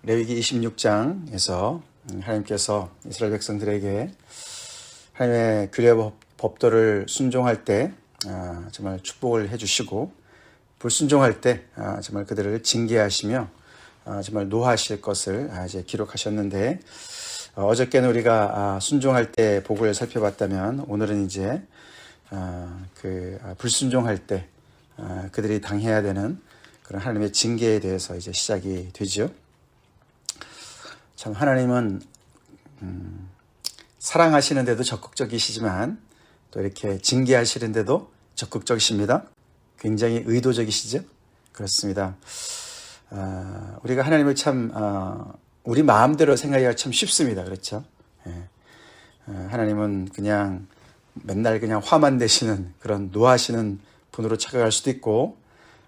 레위기 26장에서 하나님께서 이스라엘 백성들에게 하나님의 규례 법도를 순종할 때 정말 축복을 해주시고, 불순종할 때 정말 그들을 징계하시며 정말 노하실 것을 이제 기록하셨는데, 어저께는 우리가 순종할 때 복을 살펴봤다면, 오늘은 이제 불순종할 때 그들이 당해야 되는 그런 하나님의 징계에 대해서 이제 시작이 되죠. 참 하나님은 사랑하시는데도 적극적이시지만 또 이렇게 징계하시는데도 적극적이십니다. 굉장히 의도적이시죠. 그렇습니다. 우리가 하나님을 참 우리 마음대로 생각하기가 참 쉽습니다. 그렇죠? 하나님은 그냥 맨날 그냥 화만 내시는 그런 노하시는 분으로 착각할 수도 있고,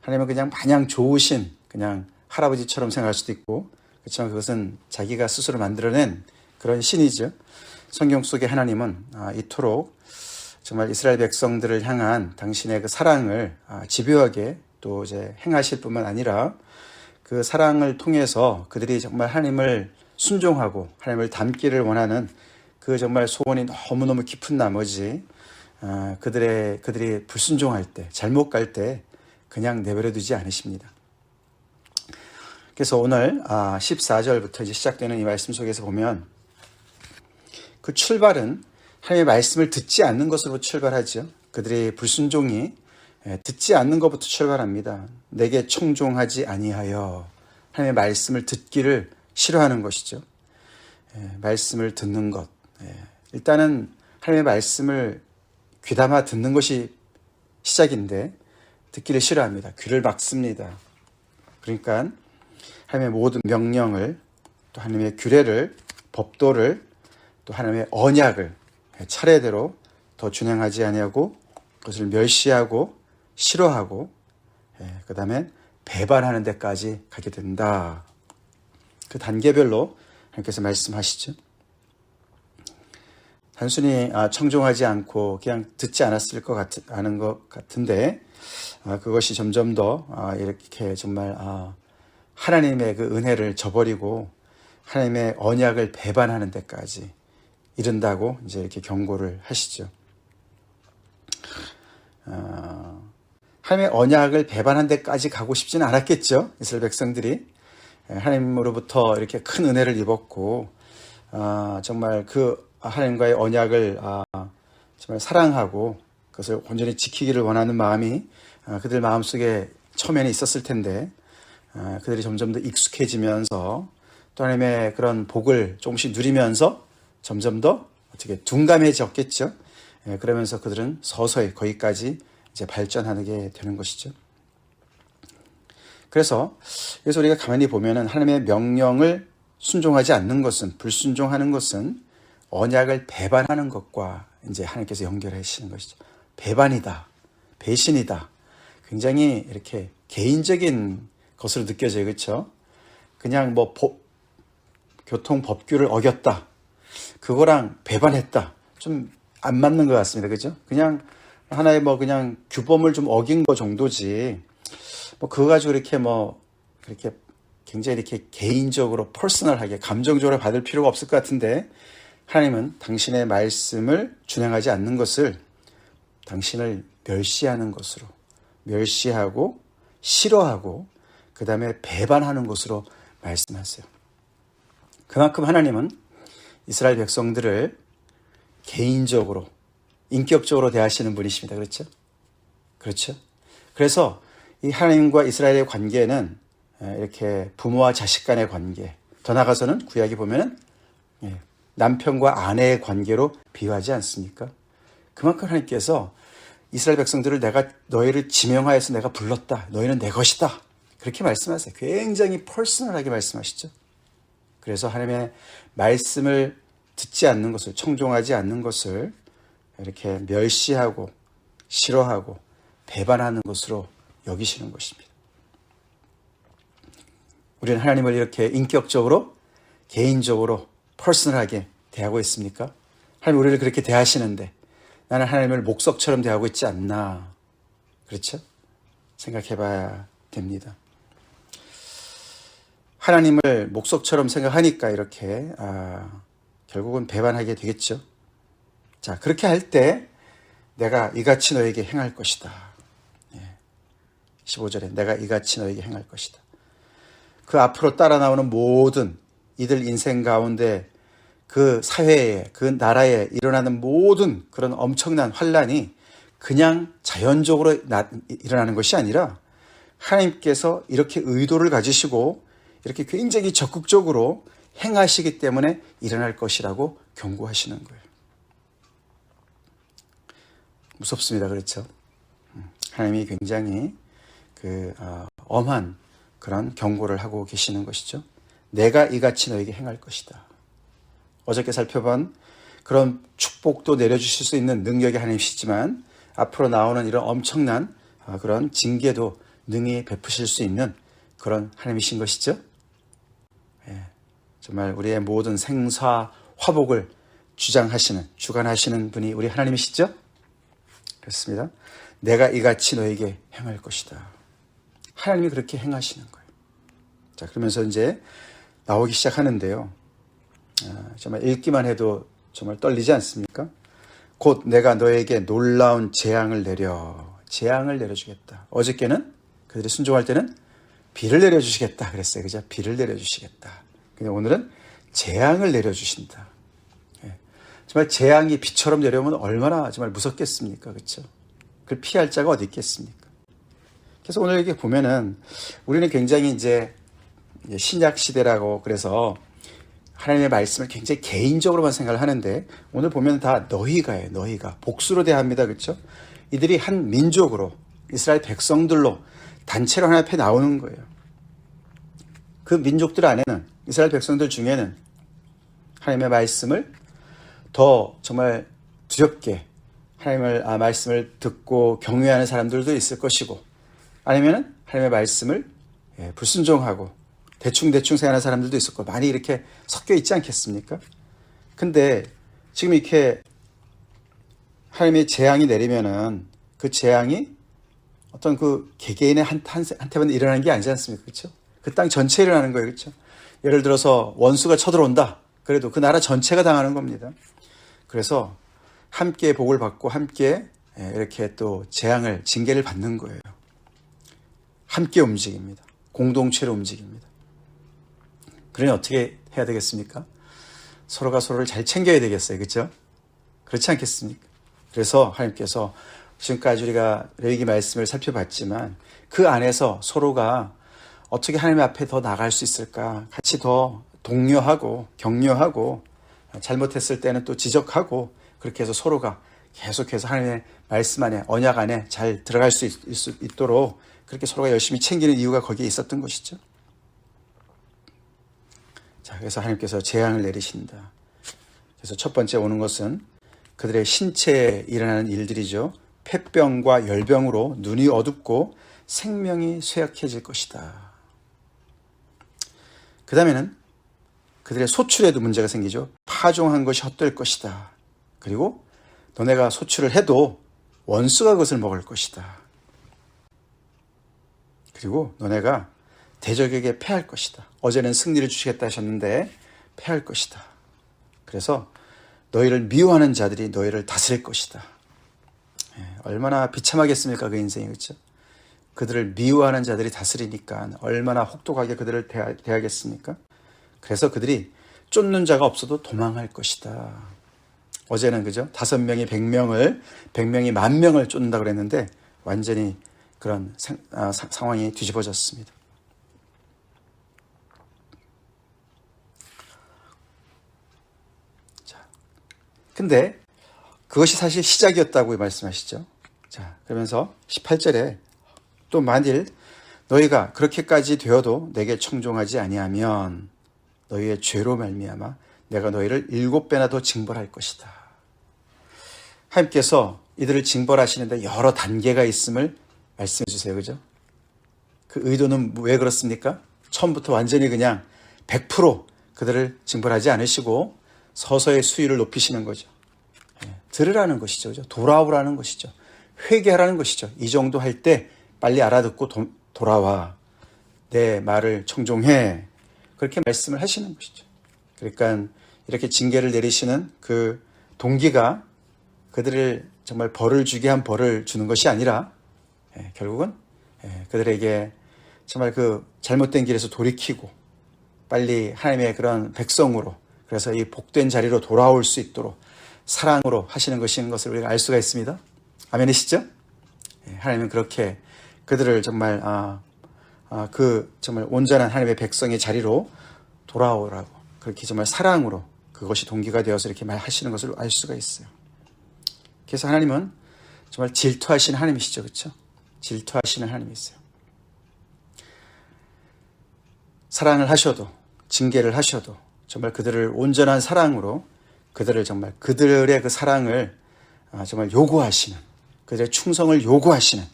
하나님은 그냥 마냥 좋으신 그냥 할아버지처럼 생각할 수도 있고, 그렇지만 그것은 자기가 스스로 만들어낸 그런 신이죠. 성경 속의 하나님은 이토록 정말 이스라엘 백성들을 향한 당신의 그 사랑을 집요하게 또 이제 행하실 뿐만 아니라, 그 사랑을 통해서 그들이 정말 하나님을 순종하고 하나님을 닮기를 원하는 그 정말 소원이 너무너무 깊은 나머지 그들이 불순종할 때, 잘못 갈 때 그냥 내버려 두지 않으십니다. 그래서 오늘 14절부터 이제 시작되는 이 말씀 속에서 보면, 그 출발은 하나님의 말씀을 듣지 않는 것으로 출발하죠. 그들의 불순종이 듣지 않는 것부터 출발합니다. 내게 청종하지 아니하여, 하나님의 말씀을 듣기를 싫어하는 것이죠. 말씀을 듣는 것, 일단은 하나님의 말씀을 귀담아 듣는 것이 시작인데 듣기를 싫어합니다. 귀를 막습니다. 그러니까 하나님의 모든 명령을, 또 하나님의 규례를, 법도를, 또 하나님의 언약을 차례대로 더 준행하지 아니하고 그것을 멸시하고 싫어하고, 그 다음에 배반하는 데까지 가게 된다. 그 단계별로 하나님께서 말씀하시죠. 단순히 청종하지 않고 그냥 듣지 않았을 아는 것 같은데, 그것이 점점 더 이렇게 정말 하나님의 그 은혜를 저버리고 하나님의 언약을 배반하는 데까지 이른다고 이제 이렇게 경고를 하시죠. 하나님의 언약을 배반한 데까지 가고 싶지는 않았겠죠. 이스라엘 백성들이 하나님으로부터 이렇게 큰 은혜를 입었고, 정말 그 하나님과의 언약을 정말 사랑하고 그것을 온전히 지키기를 원하는 마음이 그들 마음속에 처음에는 있었을 텐데, 그들이 점점 더 익숙해지면서 또 하나님의 그런 복을 조금씩 누리면서 점점 더 어떻게 둔감해졌겠죠. 그러면서 그들은 서서히 거기까지 이제 발전하게 되는 것이죠. 그래서 우리가 가만히 보면은 하나님의 명령을 순종하지 않는 것은, 불순종하는 것은 언약을 배반하는 것과 이제 하나님께서 연결하시는 것이죠. 배반이다, 배신이다. 굉장히 이렇게 개인적인 것으로 느껴져요. 그렇죠? 그냥 뭐 교통 법규를 어겼다, 그거랑 배반했다, 좀 안 맞는 것 같습니다. 그죠? 그냥 하나의 그냥 규범을 좀 어긴 거 정도지, 그거 가지고 그렇게 굉장히 이렇게 개인적으로 퍼스널하게 감정적으로 받을 필요가 없을 것 같은데, 하나님은 당신의 말씀을 준행하지 않는 것을 당신을 멸시하는 것으로, 멸시하고 싫어하고 그 다음에 배반하는 것으로 말씀하세요. 그만큼 하나님은 이스라엘 백성들을 개인적으로, 인격적으로 대하시는 분이십니다. 그렇죠? 그렇죠? 그래서 이 하나님과 이스라엘의 관계는 이렇게 부모와 자식 간의 관계, 더 나아가서는 구약에 보면은 남편과 아내의 관계로 비유하지 않습니까? 그만큼 하나님께서 이스라엘 백성들을 너희를 지명하여서 내가 불렀다, 너희는 내 것이다, 그렇게 말씀하세요. 굉장히 퍼스널하게 말씀하시죠. 그래서 하나님의 말씀을 듣지 않는 것을, 청종하지 않는 것을 이렇게 멸시하고 싫어하고 배반하는 것으로 여기시는 것입니다. 우리는 하나님을 이렇게 인격적으로, 개인적으로, 퍼스널하게 대하고 있습니까? 하나님 우리를 그렇게 대하시는데 나는 하나님을 목석처럼 대하고 있지 않나? 그렇죠? 생각해 봐야 됩니다. 하나님을 목석처럼 생각하니까 이렇게 결국은 배반하게 되겠죠. 자, 그렇게 할 때 내가 이같이 너에게 행할 것이다. 15절에 내가 이같이 너에게 행할 것이다. 그 앞으로 따라 나오는 모든 이들 인생 가운데 그 사회에, 그 나라에 일어나는 모든 그런 엄청난 환란이 그냥 자연적으로 일어나는 것이 아니라 하나님께서 이렇게 의도를 가지시고 이렇게 굉장히 적극적으로 행하시기 때문에 일어날 것이라고 경고하시는 거예요. 무섭습니다. 그렇죠? 하나님이 굉장히 엄한 그런 경고를 하고 계시는 것이죠. 내가 이같이 너에게 행할 것이다. 어저께 살펴본 그런 축복도 내려주실 수 있는 능력이 하나님이시지만 앞으로 나오는 이런 엄청난 그런 징계도 능히 베푸실 수 있는 그런 하나님이신 것이죠. 정말 우리의 모든 생사 화복을 주관하시는 분이 우리 하나님이시죠. 그렇습니다. 내가 이같이 너에게 행할 것이다. 하나님이 그렇게 행하시는 거예요. 자, 그러면서 이제 나오기 시작하는데요. 정말 읽기만 해도 정말 떨리지 않습니까? 곧 내가 너에게 놀라운 재앙을 내려주겠다. 어저께는 그들이 순종할 때는 비를 내려주시겠다 그랬어요. 그죠? 비를 내려주시겠다. 근데 오늘은 재앙을 내려주신다. 정말 재앙이 비처럼 내려오면 얼마나 정말 무섭겠습니까? 그렇죠? 그걸 피할 자가 어디 있겠습니까? 그래서 오늘 이렇게 보면은 우리는 굉장히 이제 신약 시대라고 그래서 하나님의 말씀을 굉장히 개인적으로만 생각을 하는데 오늘 보면 다 너희가예요. 너희가 복수로 대합니다. 그렇죠? 이들이 한 민족으로 이스라엘 백성들로 단체로 하나님 앞에 나오는 거예요. 그 민족들 안에는 이스라엘 백성들 중에는 하나님의 말씀을 더 정말 두렵게 하나님의 말씀을 듣고 경외하는 사람들도 있을 것이고 아니면은 하나님의 말씀을 불순종하고 대충 생각하는 사람들도 있을 거고 많이 이렇게 섞여 있지 않겠습니까? 근데 지금 이렇게 하나님의 재앙이 내리면은 그 재앙이 어떤 그 개개인의 한테만 일어나는 게 아니지 않습니까? 그렇죠? 그 땅 전체에 일어나는 거예요. 그렇죠? 예를 들어서 원수가 쳐들어온다. 그래도 그 나라 전체가 당하는 겁니다. 그래서 함께 복을 받고 함께 이렇게 또 징계를 받는 거예요. 함께 움직입니다. 공동체로 움직입니다. 그러니 어떻게 해야 되겠습니까? 서로가 서로를 잘 챙겨야 되겠어요. 그렇죠? 그렇지 않겠습니까? 그래서 하나님께서 지금까지 우리가 레위기 말씀을 살펴봤지만 그 안에서 서로가 어떻게 하나님 앞에 더 나갈 수 있을까? 같이 더 독려하고 격려하고 잘못했을 때는 또 지적하고 그렇게 해서 서로가 계속해서 하나님의 말씀 안에 언약 안에 잘 들어갈 수 있도록 그렇게 서로가 열심히 챙기는 이유가 거기에 있었던 것이죠. 자, 그래서 하나님께서 재앙을 내리신다. 그래서 첫 번째 오는 것은 그들의 신체에 일어나는 일들이죠. 폐병과 열병으로 눈이 어둡고 생명이 쇠약해질 것이다. 그 다음에는 그들의 소출에도 문제가 생기죠. 파종한 것이 헛될 것이다. 그리고 너네가 소출을 해도 원수가 그것을 먹을 것이다. 그리고 너네가 대적에게 패할 것이다. 어제는 승리를 주시겠다 하셨는데 패할 것이다. 그래서 너희를 미워하는 자들이 너희를 다스릴 것이다. 얼마나 비참하겠습니까? 그 인생이. 그렇죠? 그들을 미워하는 자들이 다스리니까 얼마나 혹독하게 그들을 대하겠습니까? 그래서 그들이 쫓는 자가 없어도 도망할 것이다. 어제는 그죠? 5명이 100명을 100명이 10,000명을 쫓는다 그랬는데 완전히 그런 상황이 뒤집어졌습니다. 자, 근데 그것이 사실 시작이었다고 말씀하시죠. 자, 그러면서 18절에 또 만일 너희가 그렇게까지 되어도 내게 청종하지 아니하면 너희의 죄로 말미암아 내가 너희를 7배나 더 징벌할 것이다. 하나님께서 이들을 징벌하시는데 여러 단계가 있음을 말씀해 주세요. 그죠? 그 의도는 왜 그렇습니까? 처음부터 완전히 그냥 100% 그들을 징벌하지 않으시고 서서히 수위를 높이시는 거죠. 들으라는 것이죠. 그죠? 돌아오라는 것이죠. 회개하라는 것이죠. 이 정도 할 때 빨리 알아듣고 돌아와. 내 말을 청종해. 그렇게 말씀을 하시는 것이죠. 그러니까 이렇게 징계를 내리시는 그 동기가 그들을 정말 벌을 주게 한 벌을 주는 것이 아니라 결국은 그들에게 정말 그 잘못된 길에서 돌이키고 빨리 하나님의 그런 백성으로, 그래서 이 복된 자리로 돌아올 수 있도록 사랑으로 하시는 것인 것을 우리가 알 수가 있습니다. 아멘이시죠? 하나님은 그렇게 그들을 정말 그 정말 온전한 하나님의 백성의 자리로 돌아오라고, 그렇게 정말 사랑으로 그것이 동기가 되어서 이렇게 말하시는 것을 알 수가 있어요. 그래서 하나님은 정말 질투하시는 하나님이시죠. 그렇죠? 질투하시는 하나님이세요. 사랑을 하셔도, 징계를 하셔도 정말 그들을 온전한 사랑으로, 그들을 정말 그들의 그 사랑을 정말 요구하시는, 그들의 충성을 요구하시는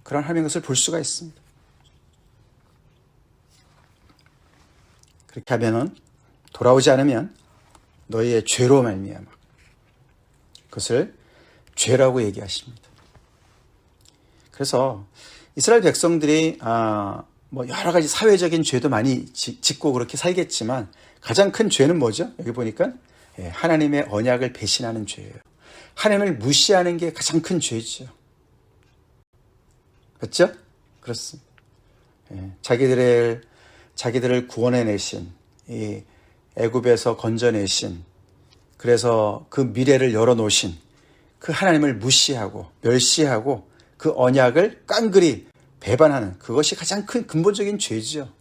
그런 하나님의 것을 볼 수가 있습니다. 그렇게 하면은, 돌아오지 않으면 너희의 죄로 말미암아, 그것을 죄라고 얘기하십니다. 그래서 이스라엘 백성들이 뭐 여러 가지 사회적인 죄도 많이 짓고 그렇게 살겠지만 가장 큰 죄는 뭐죠? 여기 보니까 하나님의 언약을 배신하는 죄예요. 하나님을 무시하는 게 가장 큰 죄죠. 그렇죠? 그렇습니다. 자기들을 구원해내신, 이 애굽에서 건져내신, 그래서 그 미래를 열어놓으신 그 하나님을 무시하고 멸시하고 그 언약을 깡그리 배반하는, 그것이 가장 큰 근본적인 죄죠.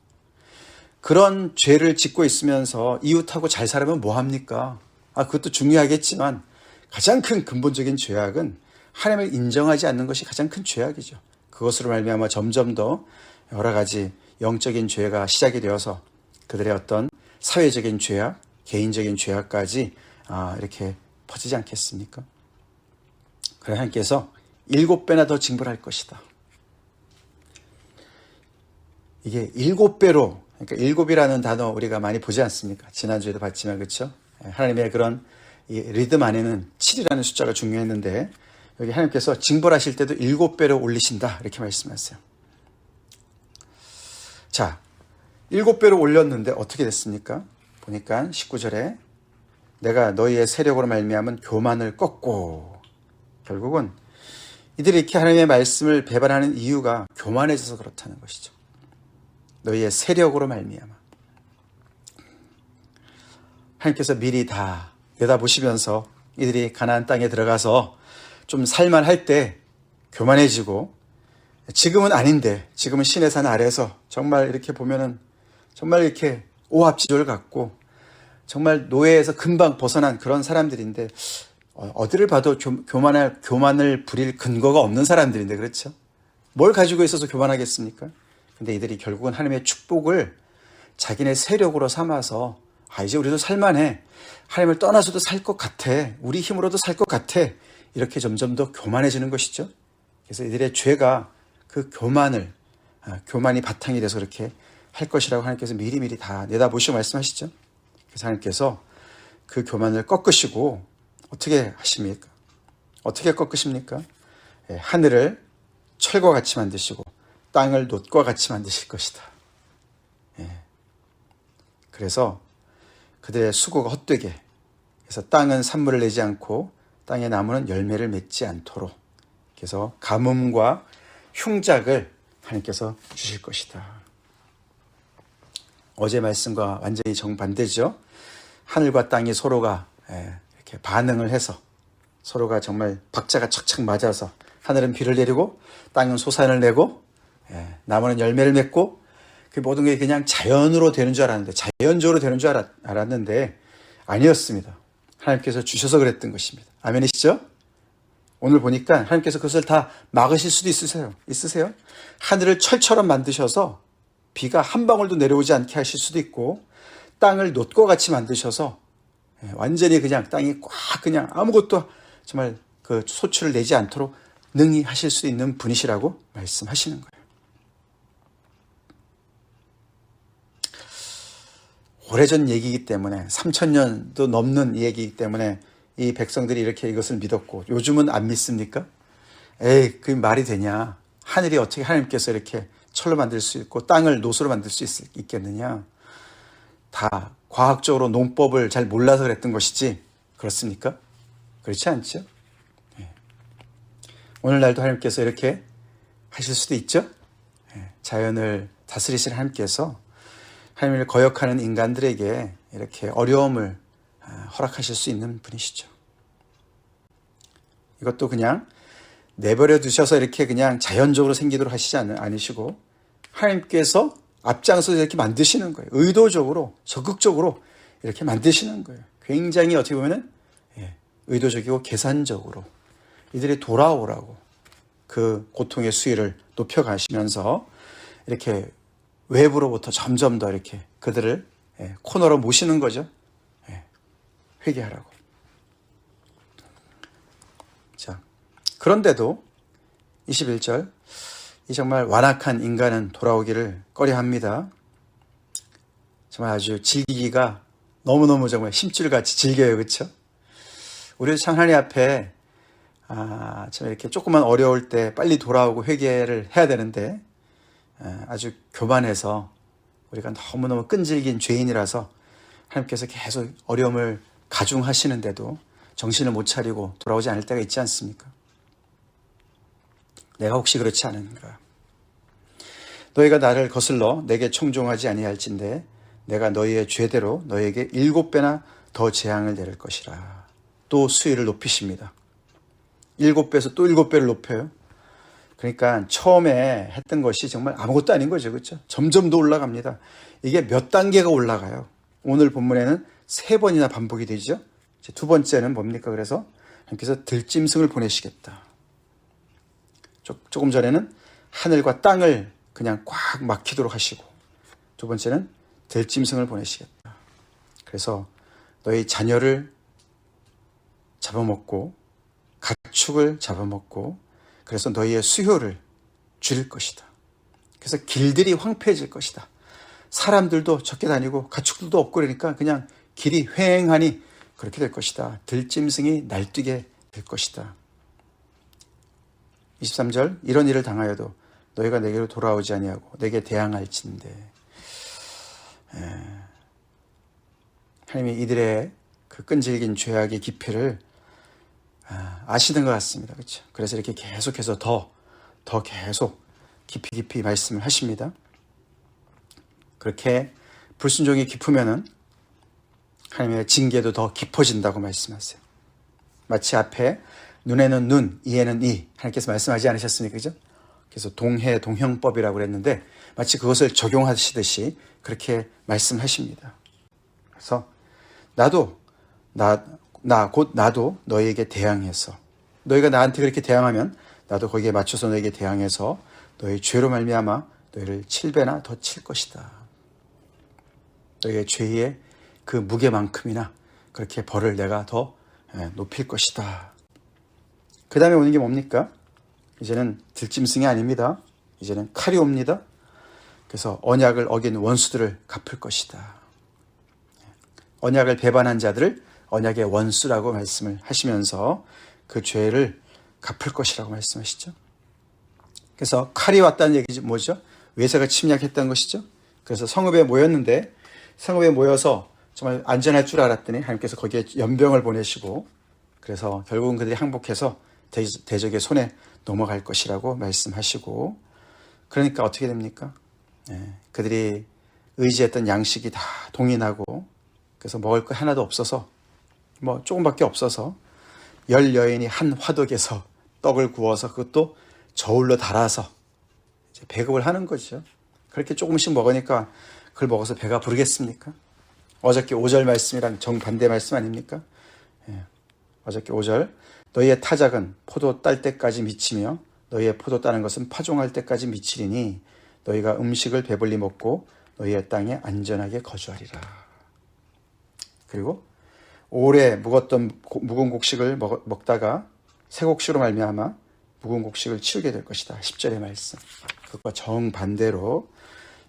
그런 죄를 짓고 있으면서 이웃하고 잘 살아면 뭐합니까? 그것도 중요하겠지만 가장 큰 근본적인 죄악은 하나님을 인정하지 않는 것이 가장 큰 죄악이죠. 그것으로 말미암아 점점 더 여러 가지 영적인 죄가 시작이 되어서 그들의 어떤 사회적인 죄악, 개인적인 죄악까지 이렇게 퍼지지 않겠습니까? 그래 하나님께서 7배나 더 징벌할 것이다. 이게 7배로, 그러니까 7이라는 단어 우리가 많이 보지 않습니까? 지난주에도 봤지만, 그렇죠? 하나님의 그런 이 리듬 안에는 7이라는 숫자가 중요했는데, 여기 하나님께서 징벌하실 때도 7배로 올리신다, 이렇게 말씀하세요. 자, 7배로 올렸는데 어떻게 됐습니까? 보니까 19절에 내가 너희의 세력으로 말미암은 교만을 꺾고, 결국은 이들이 이렇게 하나님의 말씀을 배반하는 이유가 교만해져서 그렇다는 것이죠. 너희의 세력으로 말미암아. 하나님께서 미리 다 내다보시면서 이들이 가나안 땅에 들어가서 좀 살만할 때 교만해지고, 지금은 아닌데, 지금은 시내산 아래에서 정말 이렇게 보면은 정말 이렇게 오합지졸 같고 정말 노예에서 금방 벗어난 그런 사람들인데, 어디를 봐도 교만을 부릴 근거가 없는 사람들인데, 그렇죠? 뭘 가지고 있어서 교만하겠습니까? 근데 이들이 결국은 하나님의 축복을 자기네 세력으로 삼아서 이제 우리도 살만해, 하나님을 떠나서도 살 것 같아, 우리 힘으로도 살 것 같아, 이렇게 점점 더 교만해지는 것이죠. 그래서 이들의 죄가 그 교만이 바탕이 돼서 그렇게 할 것이라고 하나님께서 미리미리 다 내다보시고 말씀하시죠. 그래서 하나님께서 그 교만을 꺾으시고 어떻게 하십니까? 어떻게 꺾으십니까? 하늘을 철과 같이 만드시고 땅을 놋과 같이 만드실 것이다. 그래서 그들의 수고가 헛되게, 그래서 땅은 산물을 내지 않고 땅의 나무는 열매를 맺지 않도록, 그래서 가뭄과 흉작을 하나님께서 주실 것이다. 어제 말씀과 완전히 정반대죠. 하늘과 땅이 서로가 이렇게 반응을 해서 서로가 정말 박자가 착착 맞아서 하늘은 비를 내리고 땅은 소산을 내고 나무는 열매를 맺고, 그 모든 게 그냥 자연으로 되는 줄 알았는데, 자연적으로 되는 줄 알았는데 아니었습니다. 하나님께서 주셔서 그랬던 것입니다. 아멘이시죠? 오늘 보니까 하나님께서 그것을 다 막으실 수도 있으세요? 하늘을 철처럼 만드셔서 비가 한 방울도 내려오지 않게 하실 수도 있고, 땅을 놋과 같이 만드셔서 완전히 그냥 땅이 꽉 그냥 아무것도 정말 그 소출을 내지 않도록 능히 하실 수 있는 분이시라고 말씀하시는 거예요. 오래전 얘기이기 때문에, 3000년도 넘는 얘기이기 때문에 이 백성들이 이렇게 이것을 믿었고, 요즘은 안 믿습니까? 그게 말이 되냐? 하늘이 어떻게 하나님께서 이렇게 철로 만들 수 있고 땅을 놋으로 만들 수 있겠느냐? 다 과학적으로 농법을 잘 몰라서 그랬던 것이지 그렇습니까? 그렇지 않죠? 오늘날도 하나님께서 이렇게 하실 수도 있죠. 자연을 다스리시는 하나님께서 하나님을 거역하는 인간들에게 이렇게 어려움을 허락하실 수 있는 분이시죠. 이것도 그냥 내버려 두셔서 이렇게 그냥 자연적으로 생기도록 하시지 않으시고 하나님께서 앞장서서 이렇게 만드시는 거예요. 의도적으로, 적극적으로 이렇게 만드시는 거예요. 굉장히 어떻게 보면은 의도적이고 계산적으로 이들이 돌아오라고 그 고통의 수위를 높여가시면서 이렇게 외부로부터 점점 더 이렇게 그들을 코너로 모시는 거죠. 회개하라고. 자, 그런데도 21절 이 정말 완악한 인간은 돌아오기를 꺼려합니다. 정말 아주 즐기기가 너무너무 정말 힘줄같이 즐겨요. 그렇죠? 우리 참 하나님 앞에 참 이렇게 조금만 어려울 때 빨리 돌아오고 회개를 해야 되는데 아주 교만해서 우리가 너무너무 끈질긴 죄인이라서 하나님께서 계속 어려움을 가중하시는데도 정신을 못 차리고 돌아오지 않을 때가 있지 않습니까? 내가 혹시 그렇지 않은가? 너희가 나를 거슬러 내게 청종하지 아니할진대 내가 너희의 죄대로 너희에게 7배나 더 재앙을 내릴 것이라. 또 수위를 높이십니다. 7배에서 또 7배를 높여요. 그러니까 처음에 했던 것이 정말 아무것도 아닌 거죠. 그렇죠? 점점 더 올라갑니다. 이게 몇 단계가 올라가요. 오늘 본문에는 3번이나 반복이 되죠. 두 번째는 뭡니까? 그래서 하나님께서 들짐승을 보내시겠다. 조금 전에는 하늘과 땅을 그냥 꽉 막히도록 하시고 두 번째는 들짐승을 보내시겠다. 그래서 너희 자녀를 잡아먹고 가축을 잡아먹고 그래서 너희의 수효를 줄일 것이다. 그래서 길들이 황폐해질 것이다. 사람들도 적게 다니고 가축들도 없고 그러니까 그냥 길이 휑하니 그렇게 될 것이다. 들짐승이 날뛰게 될 것이다. 23절 이런 일을 당하여도 너희가 내게로 돌아오지 아니하고 내게 대항할진대. 하나님이 이들의 그 끈질긴 죄악의 깊이를 아시는 것 같습니다. 그렇죠? 그래서 이렇게 계속해서 더 계속 깊이 말씀을 하십니다. 그렇게 불순종이 깊으면은 하나님의 징계도 더 깊어진다고 말씀하세요. 마치 앞에 눈에는 눈, 이에는 이 하나님께서 말씀하지 않으셨습니까? 그죠? 그래서 동형법이라고 그랬는데 마치 그것을 적용하시듯이 그렇게 말씀하십니다. 그래서 나도 너희에게 대항해서 너희가 나한테 그렇게 대항하면 나도 거기에 맞춰서 너희에게 대항해서 너희 죄로 말미암아 너희를 7배나 더 칠 것이다. 너희의 죄의 그 무게만큼이나 그렇게 벌을 내가 더 높일 것이다. 그 다음에 오는 게 뭡니까? 이제는 들짐승이 아닙니다. 이제는 칼이 옵니다. 그래서 언약을 어긴 원수들을 갚을 것이다. 언약을 배반한 자들을 언약의 원수라고 말씀을 하시면서 그 죄를 갚을 것이라고 말씀하시죠. 그래서 칼이 왔다는 얘기지 뭐죠? 외세가 침략했다는 것이죠. 그래서 성읍에 모였는데 성읍에 모여서 정말 안전할 줄 알았더니 하나님께서 거기에 연병을 보내시고 그래서 결국은 그들이 항복해서 대적의 손에 넘어갈 것이라고 말씀하시고 그러니까 어떻게 됩니까? 그들이 의지했던 양식이 다 동인하고 그래서 먹을 거 하나도 없어서 조금밖에 없어서 10여인이 한 화덕에서 떡을 구워서 그것도 저울로 달아서 이제 배급을 하는 거죠. 그렇게 조금씩 먹으니까 그걸 먹어서 배가 부르겠습니까? 어저께 5절 말씀이랑 정반대 말씀 아닙니까? 어저께 5절 너희의 타작은 포도 딸 때까지 미치며 너희의 포도 따는 것은 파종할 때까지 미치리니 너희가 음식을 배불리 먹고 너희의 땅에 안전하게 거주하리라. 그리고 오래 묵은 곡식을 먹다가 새 곡식으로 말미암아 묵은 곡식을 치우게 될 것이다. 10절의 말씀. 그것과 정반대로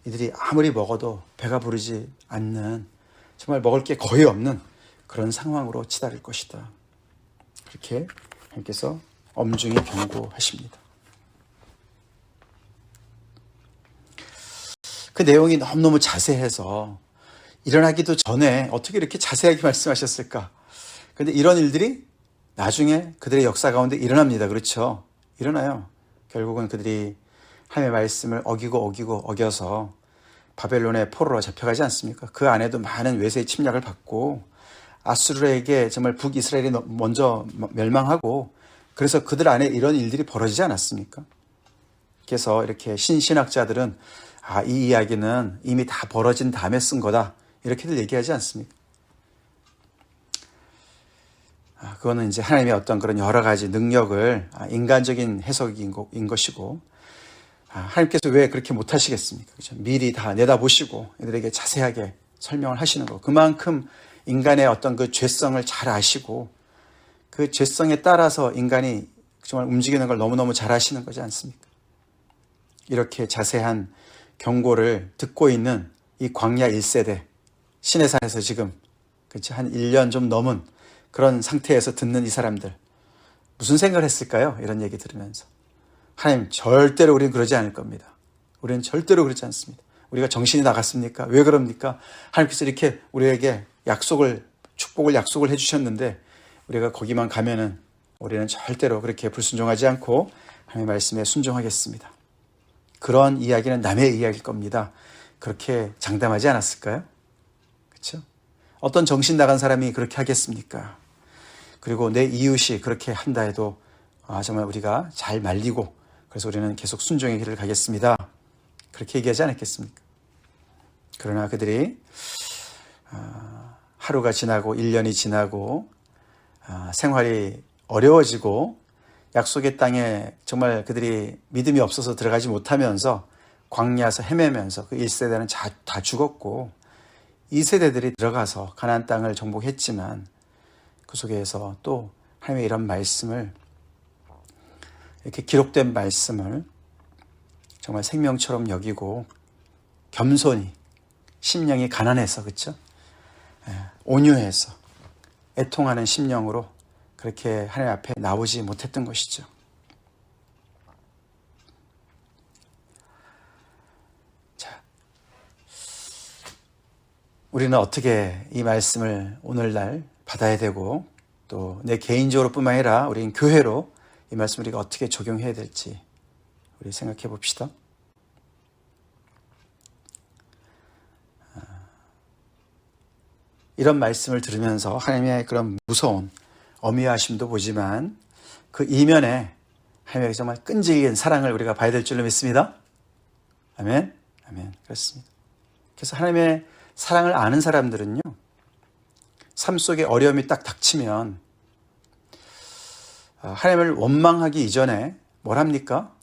이들이 아무리 먹어도 배가 부르지 않는 정말 먹을 게 거의 없는 그런 상황으로 치달을 것이다. 그렇게 하나님께서 엄중히 경고하십니다. 그 내용이 너무너무 자세해서 일어나기도 전에 어떻게 이렇게 자세하게 말씀하셨을까? 근데 이런 일들이 나중에 그들의 역사 가운데 일어납니다. 그렇죠? 일어나요. 결국은 그들이 하나님의 말씀을 어겨서 바벨론의 포로로 잡혀가지 않습니까? 그 안에도 많은 외세의 침략을 받고 아수르에게 정말 북이스라엘이 먼저 멸망하고, 그래서 그들 안에 이런 일들이 벌어지지 않았습니까? 그래서 이렇게 신신학자들은 이 이야기는 이미 다 벌어진 다음에 쓴 거다, 이렇게들 얘기하지 않습니까? 그거는 이제 하나님의 어떤 그런 여러 가지 능력을 인간적인 해석인 것이고, 하나님께서 왜 그렇게 못하시겠습니까? 그렇죠? 미리 다 내다보시고 이들에게 자세하게 설명을 하시는 거. 그만큼 인간의 어떤 그 죄성을 잘 아시고 그 죄성에 따라서 인간이 정말 움직이는 걸 너무너무 잘 아시는 거지 않습니까? 이렇게 자세한 경고를 듣고 있는 이 광야 1세대, 시내산에서 지금 그렇죠? 한 1년 좀 넘은 그런 상태에서 듣는 이 사람들, 무슨 생각을 했을까요? 이런 얘기 들으면서. 하나님, 절대로 우리는 그러지 않을 겁니다. 우리는 절대로 그렇지 않습니다. 우리가 정신이 나갔습니까? 왜 그럽니까? 하나님께서 이렇게 우리에게 축복을 약속을 해주셨는데 우리가 거기만 가면은 우리는 절대로 그렇게 불순종하지 않고 하나님의 말씀에 순종하겠습니다. 그런 이야기는 남의 이야기일 겁니다. 그렇게 장담하지 않았을까요? 그렇죠? 어떤 정신 나간 사람이 그렇게 하겠습니까? 그리고 내 이웃이 그렇게 한다 해도 정말 우리가 잘 말리고, 그래서 우리는 계속 순종의 길을 가겠습니다, 그렇게 얘기하지 않았겠습니까? 그러나 그들이 하루가 지나고 1년이 지나고 생활이 어려워지고 약속의 땅에 정말 그들이 믿음이 없어서 들어가지 못하면서 광야에서 헤매면서 그 1세대는 다 죽었고 2세대들이 들어가서 가나안 땅을 정복했지만 그 속에서 또 하나님의 이런 말씀을, 이렇게 기록된 말씀을 정말 생명처럼 여기고 겸손히, 심령이 가난해서, 그렇죠? 온유해서 애통하는 심령으로 그렇게 하나님 앞에 나오지 못했던 것이죠. 자, 우리는 어떻게 이 말씀을 오늘날 받아야 되고, 또 내 개인적으로 뿐만 아니라 우리는 교회로 이 말씀을 우리가 어떻게 적용해야 될지 우리 생각해 봅시다. 이런 말씀을 들으면서 하나님의 그런 무서운 어미하심도 보지만 그 이면에 하나님의 정말 끈질긴 사랑을 우리가 봐야 될 줄로 믿습니다. 아멘. 아멘. 그렇습니다. 그래서 하나님의 사랑을 아는 사람들은요, 삶 속에 어려움이 딱 닥치면 하나님을 원망하기 이전에 뭘 합니까?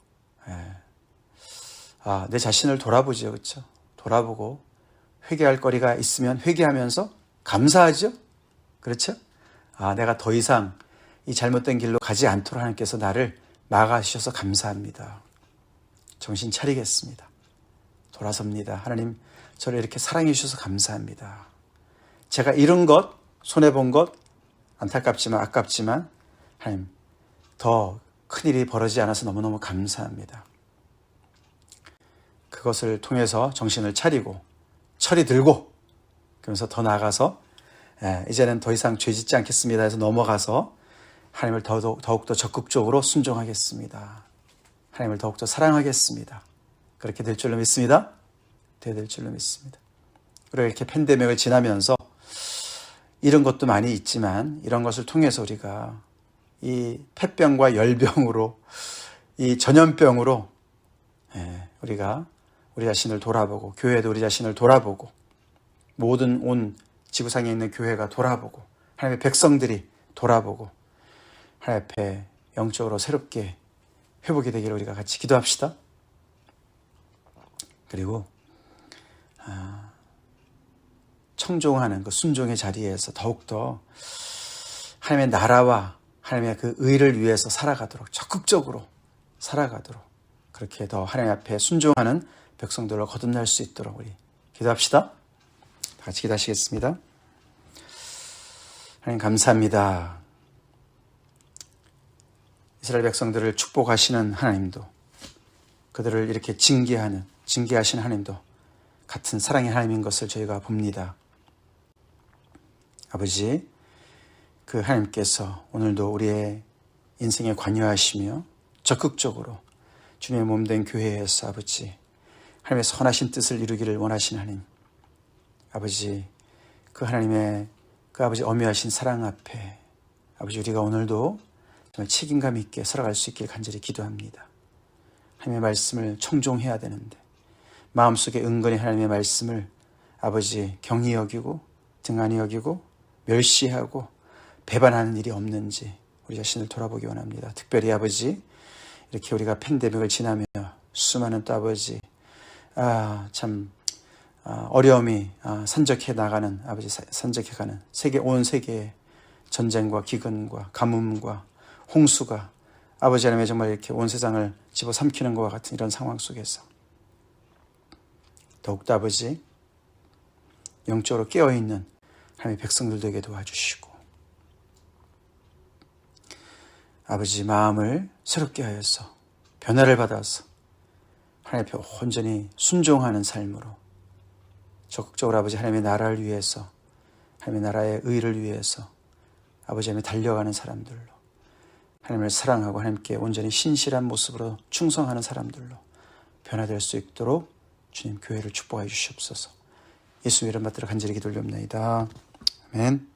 내 자신을 돌아보죠. 그렇죠? 돌아보고 회개할 거리가 있으면 회개하면서 감사하죠. 그렇죠? 내가 더 이상 이 잘못된 길로 가지 않도록 하나님께서 나를 막아주셔서 감사합니다. 정신 차리겠습니다. 돌아섭니다. 하나님, 저를 이렇게 사랑해 주셔서 감사합니다. 제가 잃은 것, 손해본 것, 안타깝지만 아깝지만 하나님, 더 큰일이 벌어지지 않아서 너무너무 감사합니다. 그것을 통해서 정신을 차리고 철이 들고, 그러면서 더 나아가서 이제는 더 이상 죄 짓지 않겠습니다 해서 넘어가서 하나님을 더욱더 적극적으로 순종하겠습니다. 하나님을 더욱더 사랑하겠습니다. 그렇게 될 줄로 믿습니다. 될 줄로 믿습니다. 우리가 이렇게 팬데믹을 지나면서 이런 것도 많이 있지만 이런 것을 통해서 우리가 이 폐병과 열병으로, 이 전염병으로 우리가 우리 자신을 돌아보고, 교회도 우리 자신을 돌아보고, 모든 온 지구상에 있는 교회가 돌아보고, 하나님의 백성들이 돌아보고 하나님 앞에 영적으로 새롭게 회복이 되기를 우리가 같이 기도합시다. 그리고 청종하는 그 순종의 자리에서 더욱더 하나님의 나라와 하나님의 그 의를 위해서 살아가도록, 적극적으로 살아가도록, 그렇게 더 하나님 앞에 순종하는 백성들로 거듭날 수 있도록 우리 기도합시다. 다 같이 기도하시겠습니다. 하나님 감사합니다. 이스라엘 백성들을 축복하시는 하나님도, 그들을 이렇게 징계하시는 하나님도 같은 사랑의 하나님인 것을 저희가 봅니다. 아버지, 그 하나님께서 오늘도 우리의 인생에 관여하시며 적극적으로 주님의 몸된 교회에서 아버지, 하나님의 선하신 뜻을 이루기를 원하신 하나님, 아버지, 그 하나님의 그 아버지 엄밀하신 사랑 앞에 아버지, 우리가 오늘도 정말 책임감 있게 살아갈 수 있길 간절히 기도합니다. 하나님의 말씀을 청종해야 되는데 마음속에 은근히 하나님의 말씀을 아버지 경히 여기고 등한히 여기고 멸시하고 배반하는 일이 없는지 우리 자신을 돌아보기 원합니다. 특별히 아버지, 이렇게 우리가 팬데믹을 지나며 수많은 또 아버지 어려움이 산적해 나가는 아버지, 산적해가는 온 세계의 전쟁과 기근과 가뭄과 홍수가 아버지 하나님의 정말 이렇게 온 세상을 집어삼키는 것과 같은 이런 상황 속에서 더욱더 아버지, 영적으로 깨어있는 하나님의 백성들 되게 도와주시고 아버지, 마음을 새롭게 하여서 변화를 받아서 하나님 앞에 온전히 순종하는 삶으로 적극적으로 아버지 하나님의 나라를 위해서, 하나님의 나라의 의를 위해서 아버지 하나님의 달려가는 사람들로, 하나님을 사랑하고 하나님께 온전히 신실한 모습으로 충성하는 사람들로 변화될 수 있도록 주님 교회를 축복해 주시옵소서. 예수 이름 받들어 간절히 기도 올려옵나이다. 아멘.